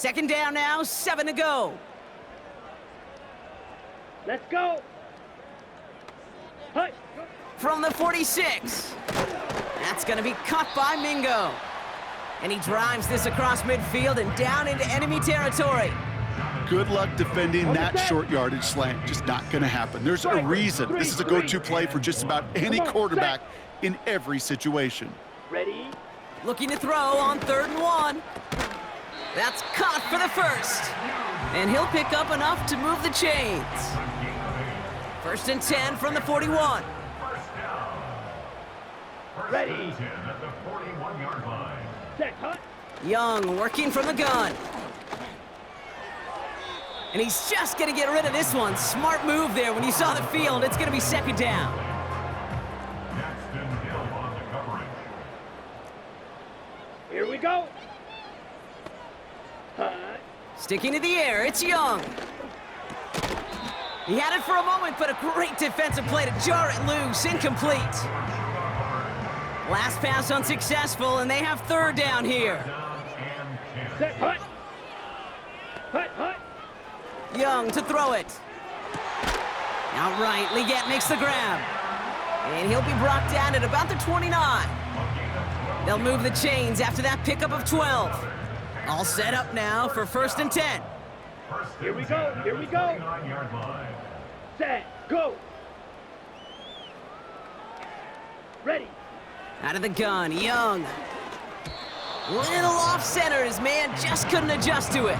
Second down now, 7 to go. Let's go. Hey. From the 46. That's going to be caught by Mingo. And he drives this across midfield and down into enemy territory. Good luck defending that short yardage slant. Just not going to happen. There's a reason this is a go-to play for just about any quarterback in every situation. Ready? Looking to throw on 3rd and 1. That's caught for the first. And he'll pick up enough to move the chains. 1st and 10 from the 41. Ready. Set, hut. Young working from the gun. And he's just going to get rid of this one. Smart move there when you saw the field. It's going to be 2nd down. Here we go. Hut. Sticking to the air, it's Young. He had it for a moment, but a great defensive play to jar it loose. Incomplete. Last pass unsuccessful, and they have 3rd down here. Set, hut. Hut, hut. Young to throw it. Outright, Leggett makes the grab. And he'll be brought down at about the 29. They'll move the chains after that pickup of 12. All set up now for 1st and 10. Here we go, here we go. Set, go. Ready. Out of the gun, Young. Little off center, his man just couldn't adjust to it.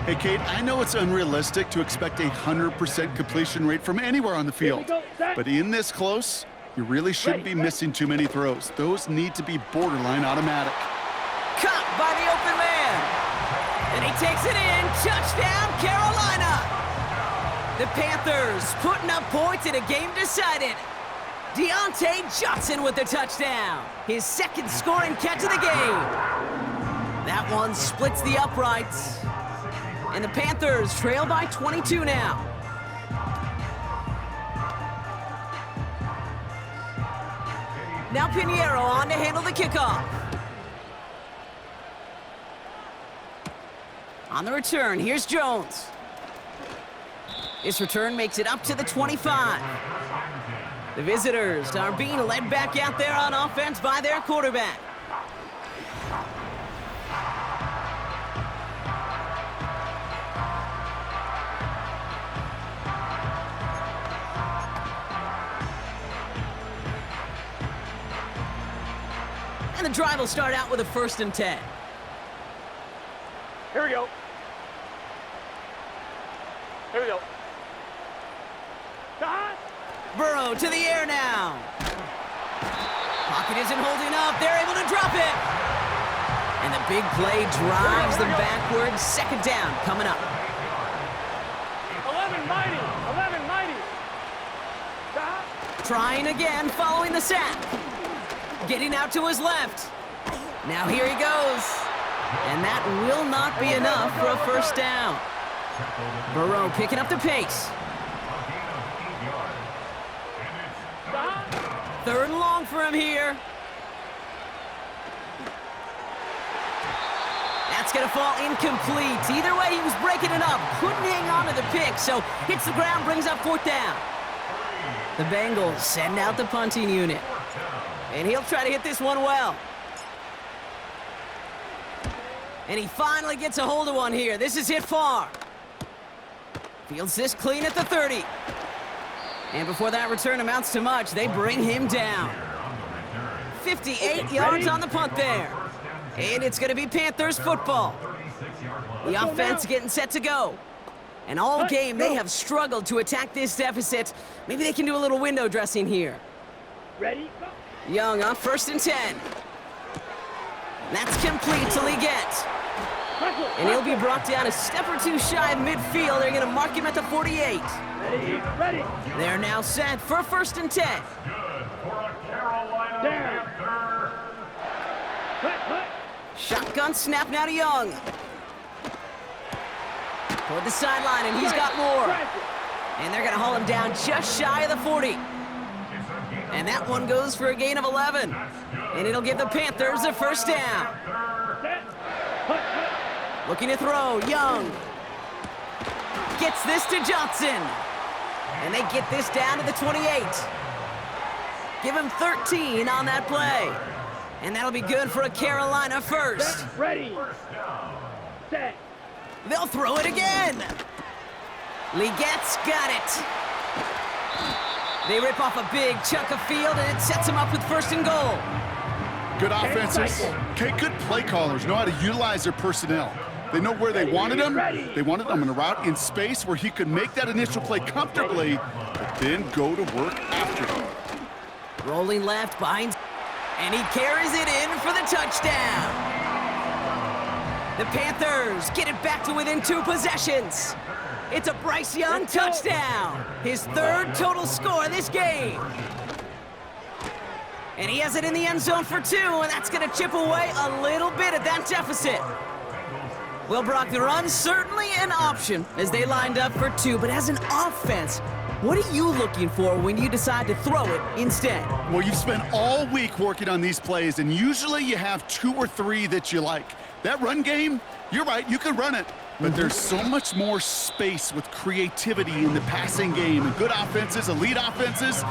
Hey, Kate, I know it's unrealistic to expect a 100% completion rate from anywhere on the field. But in this close, you really shouldn't be missing too many throws. Those need to be borderline automatic. Caught by the open man. And he takes it in. Touchdown, Carolina. The Panthers putting up points in a game decided. Deontay Johnson with the touchdown. His 2nd scoring catch of the game. That one splits the uprights. And the Panthers trail by 22 now. Now Pinheiro on to handle the kickoff. On the return, here's Jones. This return makes it up to the 25. The visitors are being led back out there on offense by their quarterback. And the drive will start out with a 1st and 10. Here we go. Here we go. Hut. Burrow to the air now. Pocket isn't holding up. They're able to drop it. And the big play drives them backwards. 2nd down coming up. 11 mighty. 11 mighty. Trying again following the sack. Getting out to his left. Now here he goes. And that will not be enough for a 1st down. Burrow picking up the pace. 3rd and long for him here. That's going to fall incomplete. Either way, he was breaking it up. Couldn't hang on to the pick, so hits the ground, brings up 4th down. The Bengals send out the punting unit. And he'll try to hit this one well. And he finally gets a hold of one here. This is hit far. Fields this clean at the 30. And before that return amounts to much, they bring him down. 58 yards on the punt there. And it's going to be Panthers football. The offense getting set to go. And all game, they have struggled to attack this deficit. Maybe they can do a little window dressing here. Ready? Young on 1st and 10. That's complete to Leggett. And he'll be brought down a step or two shy of midfield. They're going to mark him at the 48. Ready? Ready. They're now set for 1st and 10. Down. Hut. Shotgun snap now to Young. Toward the sideline, and he's got more. And they're going to haul him down just shy of the 40. And that one goes for a gain of 11. And it'll give the Panthers a 1st down. Looking to throw, Young. Gets this to Johnson. And they get this down to the 28. Give him 13 on that play. And that'll be good for a Carolina first. Ready. Set. They'll throw it again. Legette's got it. They rip off a big chunk of field, and it sets them up with first and goal. Good offenses. Okay, good play callers know how to utilize their personnel. They know where they wanted him. They wanted him in a route in space where he could make that initial play comfortably, but then go to work after him. Rolling left behind, and he carries it in for the touchdown. The Panthers get it back to within 2 possessions. It's a Bryce Young touchdown, his 3rd total score this game. And he has it in the end zone for 2, and that's going to chip away a little bit at that deficit. Well, Brock, the run certainly an option as they lined up for 2, but as an offense, what are you looking for when you decide to throw it instead? Well, you've spent all week working on these plays, and usually you have 2 or 3 that you like. That run game, you're right, you can run it, but there's so much more space with creativity in the passing game, and good offenses, elite offenses.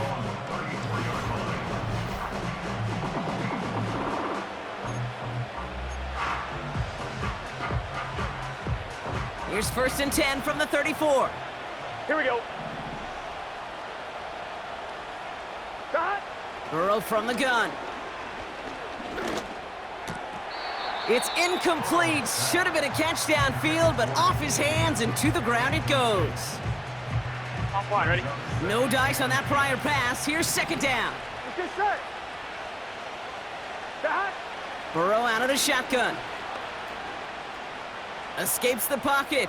Here's 1st and 10 from the 34. Here we go. Shot. Burrow from the gun. It's incomplete. Should have been a catch downfield, but off his hands and to the ground it goes. Offline, ready? No dice on that prior pass. Here's 2nd down. Let's get set. Shot. Burrow out of the shotgun. Escapes the pocket.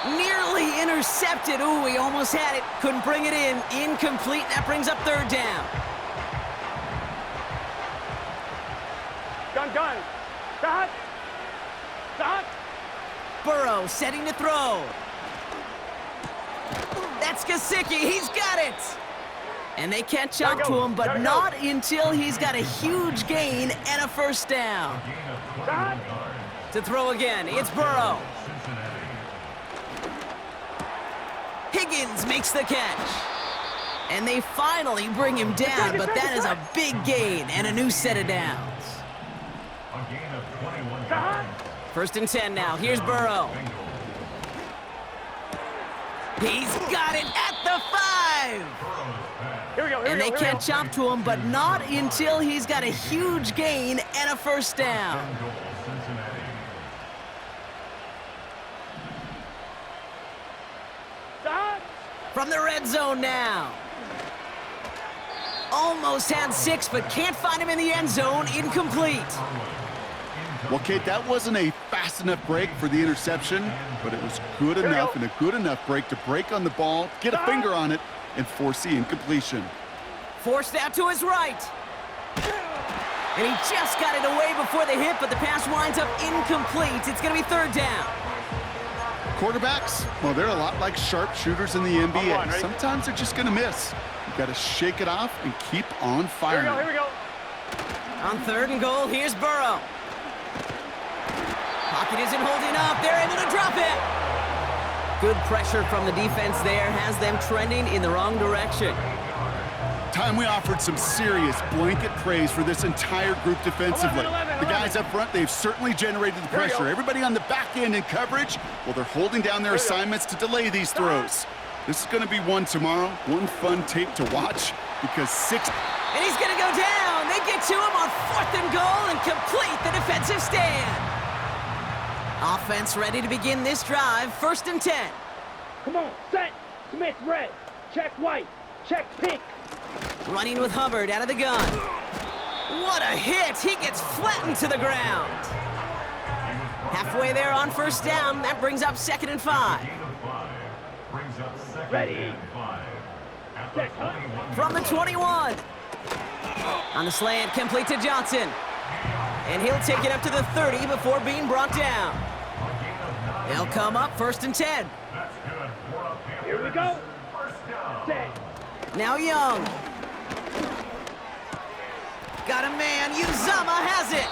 Nearly intercepted. Ooh, he almost had it. Couldn't bring it in. Incomplete. That brings up 3rd down. Gun. Shot. Shot. Burrow setting to throw. That's Gesicki. He's got it. And they catch up to him, but not until he's got a huge gain and a 1st down. Shot. To throw again, it's Burrow. Higgins makes the catch. And they finally bring him down, but that is a big gain and a new set of downs. 1st and 10 now. Here's Burrow. He's got it at the 5. Here we go. And they catch up to him, but not until he's got a huge gain and a 1st down. From the red zone now. Almost had 6, but can't find him in the end zone. Incomplete. Well, Kate, that wasn't a fast enough break for the interception, but it was good enough and a good enough break to break on the ball, get a finger on it, and force the incompletion. Forced out to his right. And he just got it away before the hit, but the pass winds up incomplete. It's going to be 3rd down. Quarterbacks, well, they're a lot like sharpshooters in the NBA. Sometimes they're just going to miss. You've got to shake it off and keep on firing. Here we go. On 3rd and goal, here's Burrow. Pocket isn't holding up. They're able to drop it. Good pressure from the defense there has them trending in the wrong direction. Time we offered some serious blanket praise for this entire group defensively. The guys up front, they've certainly generated the pressure. Everybody on the back end in coverage, well, they're holding down their assignments to delay these throws. This is going to be one tomorrow, one fun tape to watch, because 6... And he's going to go down. They get to him on 4th and goal and complete the defensive stand. Offense ready to begin this drive. 1st and 10. Come on, set. Smith red. Check white. Check pink. Running with Hubbard out of the gun. What a hit! He gets flattened to the ground. Halfway there on 1st down. That brings up 2nd and 5. Ready. Set. From the 21. On the slant, complete to Johnson. And he'll take it up to the 30 before being brought down. They'll come up 1st and 10. Here we go. Set. Now Young. Got a man. Uzama has it.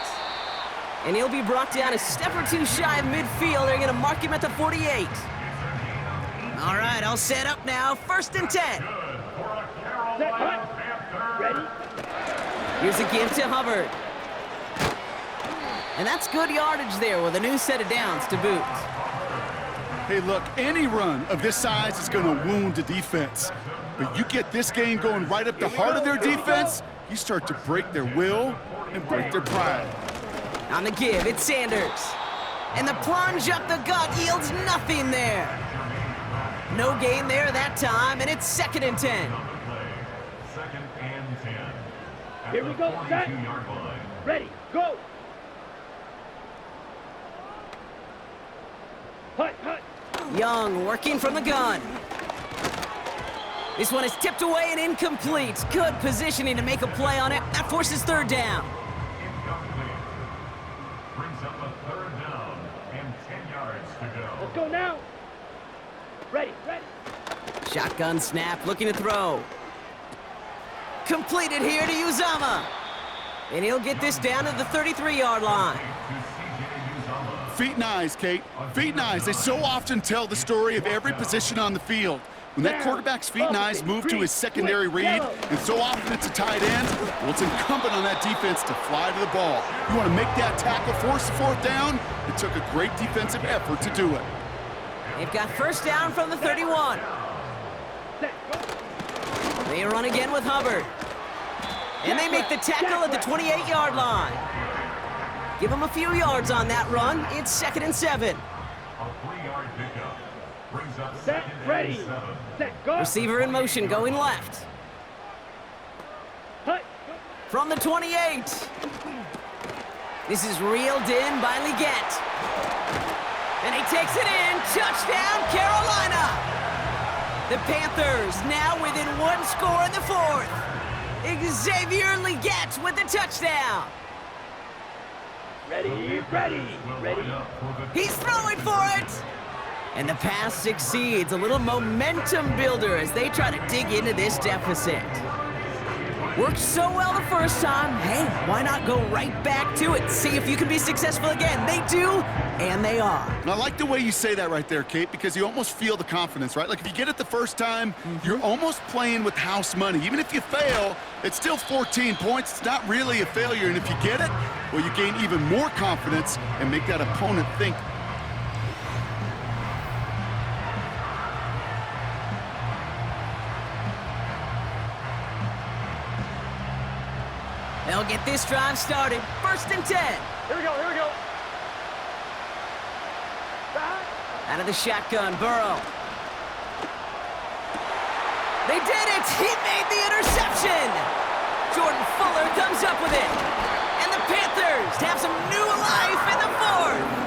And he'll be brought down a step or two shy of midfield. They're going to mark him at the 48. All right, all set up now. 1st and 10. Set, cut. Ready? Here's a give to Hubbard. And that's good yardage there with a new set of downs to boot. Hey, look, any run of this size is going to wound the defense. But you get this game going right up the heart of their defense, you start to break their will and break their pride. On the give, it's Sanders. And the plunge up the gut yields nothing there. No gain there that time, and it's 2nd and 10. 2nd and 10. Here we go, set. Ready, go. Hut, hut. Young working from the gun. This one is tipped away and incomplete. Good positioning to make a play on it. That forces 3rd down. Incomplete. Brings up a 3rd down and 10 yards to go. Let's go now. Ready, ready. Shotgun snap, looking to throw. Completed here to Uzama. And he'll get this down to the 33-yard line. Feet and eyes, Kate. Feet and eyes. They so often tell the story of every position on the field. When that quarterback's feet and eyes move to his secondary read, and so often it's a tight end, well, it's incumbent on that defense to fly to the ball. You want to make that tackle, force the 4th down? It took a great defensive effort to do it. They've got 1st down from the 31. Set, go. They run again with Hubbard. And they make the tackle at the 28-yard line. Give them a few yards on that run. It's 2nd and 7. A 3-yard pickup. Brings up Set, 2nd ready. and 7. Set, go. Receiver in motion going left. Hut. From the 28. This is reeled in by Leggett. And he takes it in. Touchdown, Carolina. The Panthers now within 1 score in the 4th. Xavier Leggett with the touchdown. Ready, ready, ready. He's throwing for it. And the pass succeeds. A little momentum builder as they try to dig into this deficit. Worked so well the first time. Hey, why not go right back to it? See if you can be successful again. They do, and they are. And I like the way you say that right there, Kate, because you almost feel the confidence, right? Like if you get it the first time, you're almost playing with house money. Even if you fail, it's still 14 points. It's not really a failure. And if you get it, well, you gain even more confidence and make that opponent think. They'll get this drive started. 1st and 10. Here we go, here we go. Out of the shotgun, Burrow. They did it! He made the interception! Jordan Fuller comes up with it. And the Panthers have some new life in the 4th.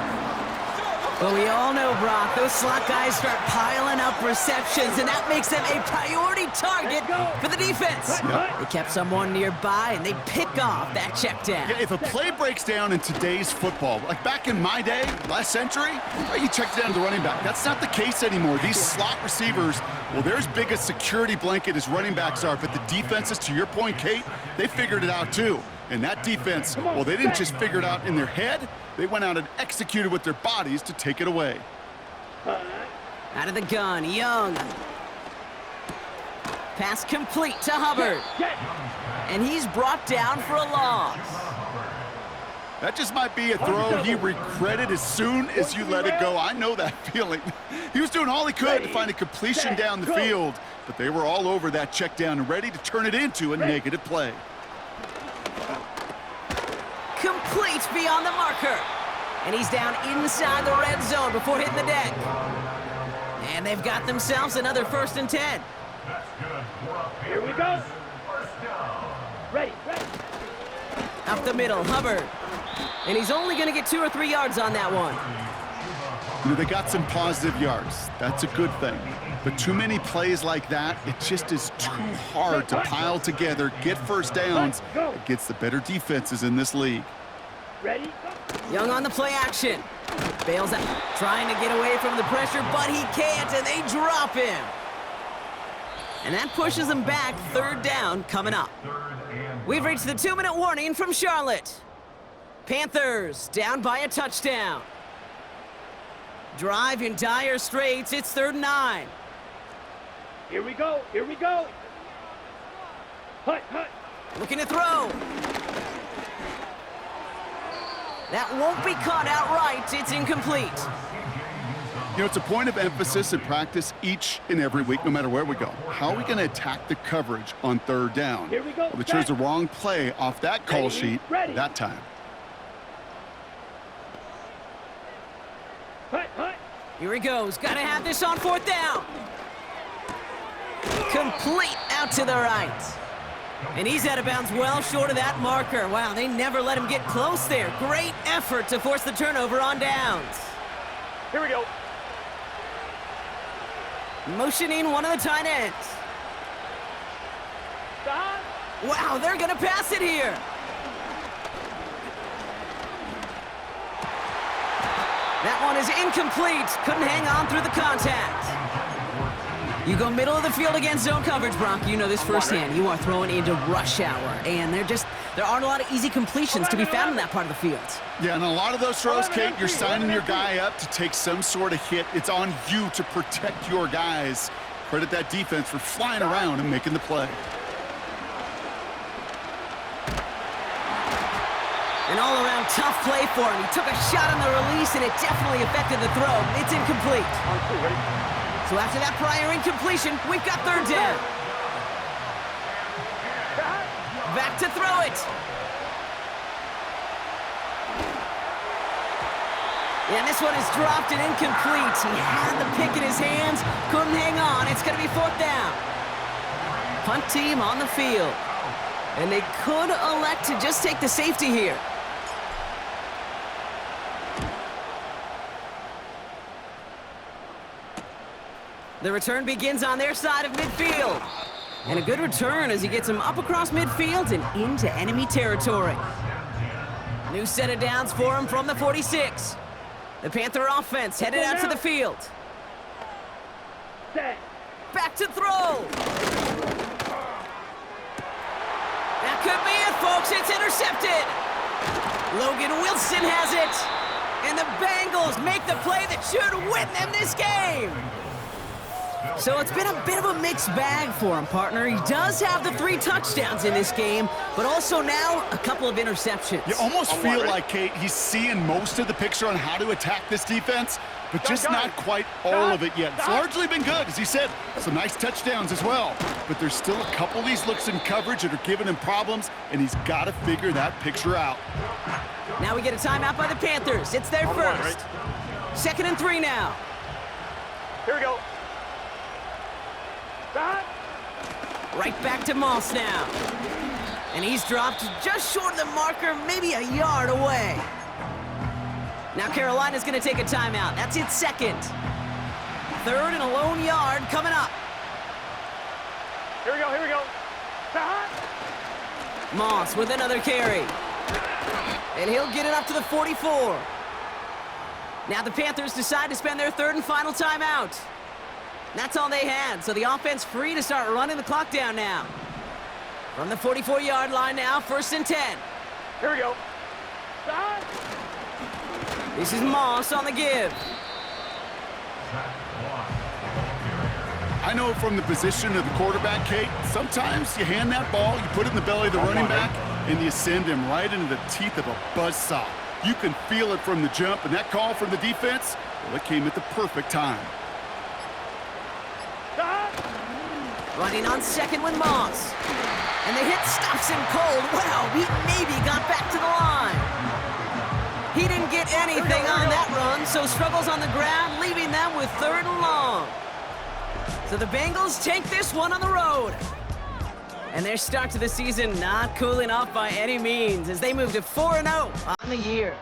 But we all know, Brock, those slot guys start piling up receptions, and that makes them a priority target for the defense. They kept someone nearby, and they pick off that check down. Yeah, if a play breaks down in today's football, like back in my day, last century, you checked down the running back. That's not the case anymore. These slot receivers, well, they're as big a security blanket as running backs are, but the defenses, to your point, Kate, they figured it out too. And that defense, well, they didn't just figure it out in their head, they went out and executed with their bodies to take it away. Out of the gun, Young. Pass complete to Hubbard. And he's brought down for a loss. That just might be a throw he regretted as soon as you let it go. I know that feeling. He was doing all he could to find a completion down the field, but they were all over that check down and ready to turn it into a negative play. Complete beyond the marker. And he's down inside the red zone before hitting the deck. And they've got themselves another 1st and 10. Here we go. Ready, ready. Up the middle, Hubbard. And he's only going to get 2 or 3 yards on that one. You know, they got some positive yards. That's a good thing. But too many plays like that, it just is too hard to pile together, get 1st downs against the better defenses in this league. Ready, go. Young on the play action. Bails out, trying to get away from the pressure, but he can't, and they drop him. And that pushes them back. 3rd down coming up. We've reached the 2-minute warning from Charlotte. Panthers down by a touchdown. Drive in dire straits. It's 3rd and 9. Here we go. Here we go. Hut, hut. Looking to throw. That won't be caught outright. It's incomplete. You know, it's a point of emphasis in practice each and every week, no matter where we go. How are we going to attack the coverage on 3rd down? Here we go. Well, they chose the wrong play off that call sheet that time. Hut, hut. Here he goes. Got to have this on 4th down. Complete out to the right. And he's out of bounds well short of that marker. Wow, they never let him get close there. Great effort to force the turnover on downs. Here we go. Motioning one of the tight ends. Stop. Wow, they're going to pass it here. That one is incomplete. Couldn't hang on through the contact. You go middle of the field against zone coverage, Brock. You know this firsthand. You are throwing into rush hour, and there aren't a lot of easy completions to be found in that part of the field. Yeah, and a lot of those throws, Kate, you're signing your guy up to take some sort of hit. It's on you to protect your guys. Credit that defense for flying around and making the play. An all-around tough play for him. He took a shot on the release, and it definitely affected the throw. It's incomplete. On 2, ready? So after that prior incompletion, we've got 3rd down. Back to throw it. And this one is dropped and incomplete. He had the pick in his hands, couldn't hang on. It's going to be 4th down. Punt team on the field. And they could elect to just take the safety here. The return begins on their side of midfield. And a good return as he gets him up across midfield and into enemy territory. New set of downs for him from the 46. The Panther offense headed out to the field. Set. Back to throw. That could be it, folks. It's intercepted. Logan Wilson has it. And the Bengals make the play that should win them this game. So it's been a bit of a mixed bag for him, partner. He does have the 3 touchdowns in this game, but also now a couple of interceptions. You almost feel like, Kate, he's seeing most of the picture on how to attack this defense, but just not quite all of it yet. It's largely been good, as he said. Some nice touchdowns as well. But there's still a couple of these looks in coverage that are giving him problems, and he's got to figure that picture out. Now we get a timeout by the Panthers. It's their first. 2nd and 3 now. Here we go. Right back to Moss now. And he's dropped just short of the marker, maybe a yard away. Now Carolina's going to take a timeout. That's its 2nd. 3rd and a lone yard coming up. Here we go, here we go. Moss with another carry. And he'll get it up to the 44. Now the Panthers decide to spend their 3rd and final timeout. That's all they had, so the offense free to start running the clock down now. From the 44-yard line now, 1st and 10. Here we go. This is Moss on the give. I know from the position of the quarterback, Kate, sometimes you hand that ball, you put it in the belly of the running back, and you send him right into the teeth of a buzzsaw. You can feel it from the jump, and that call from the defense, well, it came at the perfect time. Running on 2nd with Moss. And the hit stops him cold. Wow, he maybe got back to the line. He didn't get anything on that run, so struggles on the ground, leaving them with 3rd and long. So the Bengals take this one on the road. And their start to the season not cooling off by any means as they move to 4-0 on the year.